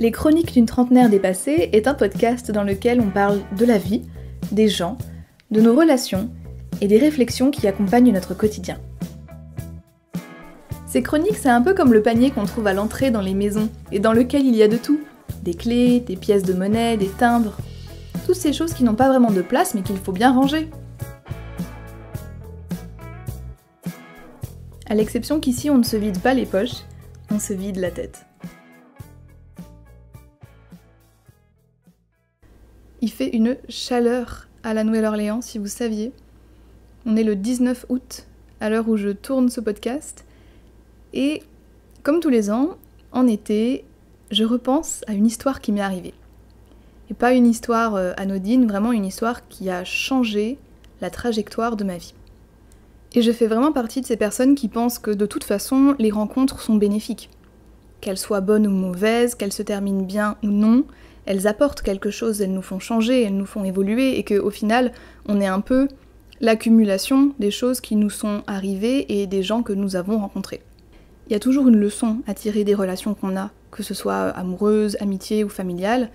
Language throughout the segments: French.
Les Chroniques d'une trentenaire dépassée est un podcast dans lequel on parle de la vie, des gens, de nos relations et des réflexions qui accompagnent notre quotidien. Ces chroniques, c'est un peu comme le panier qu'on trouve à l'entrée dans les maisons et dans lequel il y a de tout. Des clés, des pièces de monnaie, des timbres. Toutes ces choses qui n'ont pas vraiment de place mais qu'il faut bien ranger. À l'exception qu'ici on ne se vide pas les poches, on se vide la tête. Il fait une chaleur à la Nouvelle-Orléans, si vous saviez. On est le 19 août, à l'heure où je tourne ce podcast. Et comme tous les ans, en été, je repense à une histoire qui m'est arrivée. Et pas une histoire anodine, vraiment une histoire qui a changé la trajectoire de ma vie. Et je fais vraiment partie de ces personnes qui pensent que de toute façon, les rencontres sont bénéfiques. Qu'elles soient bonnes ou mauvaises, qu'elles se terminent bien ou non, elles apportent quelque chose, elles nous font changer, elles nous font évoluer, et qu'au final, on est un peu l'accumulation des choses qui nous sont arrivées et des gens que nous avons rencontrés. Il y a toujours une leçon à tirer des relations qu'on a, que ce soit amoureuse, amitié ou familiale,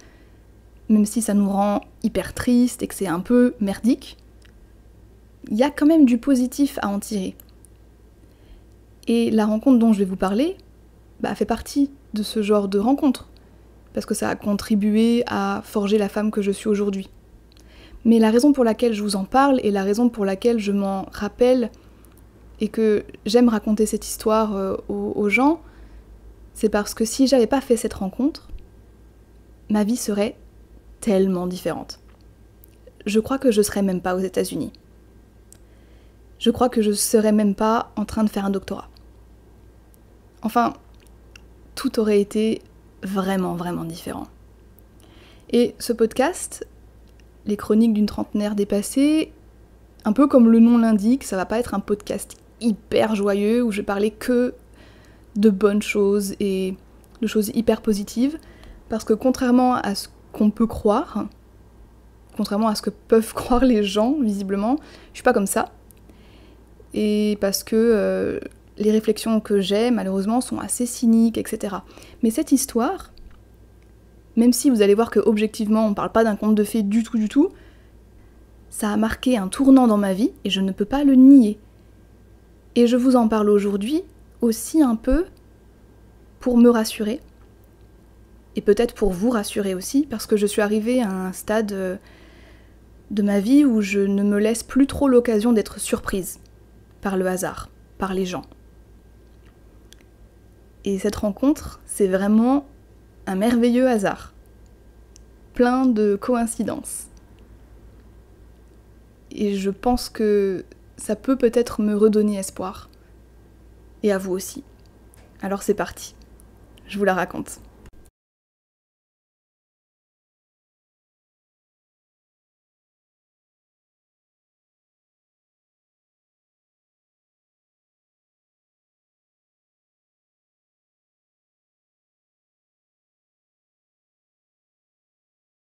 même si ça nous rend hyper triste et que c'est un peu merdique, il y a quand même du positif à en tirer. Et la rencontre dont je vais vous parler fait partie de ce genre de rencontre, parce que ça a contribué à forger la femme que je suis aujourd'hui. Mais la raison pour laquelle je vous en parle, et la raison pour laquelle je m'en rappelle, et que j'aime raconter cette histoire aux gens, c'est parce que si j'avais pas fait cette rencontre, ma vie serait tellement différente. Je crois que je serais même pas aux États-Unis. Je crois que je serais même pas en train de faire un doctorat. Enfin, tout aurait été vraiment, vraiment différent. Et ce podcast, les Chroniques d'une trentenaire dépassée, un peu comme le nom l'indique, ça va pas être un podcast hyper joyeux où je vais parler que de bonnes choses et de choses hyper positives, parce que contrairement à ce qu'on peut croire, contrairement à ce que peuvent croire les gens, visiblement, je suis pas comme ça. Et parce que les réflexions que j'ai, malheureusement, sont assez cyniques, etc. Mais cette histoire, même si vous allez voir que objectivement on parle pas d'un conte de fées du tout, ça a marqué un tournant dans ma vie et je ne peux pas le nier. Et je vous en parle aujourd'hui aussi un peu pour me rassurer, et peut-être pour vous rassurer aussi, parce que je suis arrivée à un stade de ma vie où je ne me laisse plus trop l'occasion d'être surprise par le hasard, par les gens. Et cette rencontre, c'est vraiment un merveilleux hasard, plein de coïncidences. Et je pense que ça peut peut-être me redonner espoir, et à vous aussi. Alors c'est parti, je vous la raconte.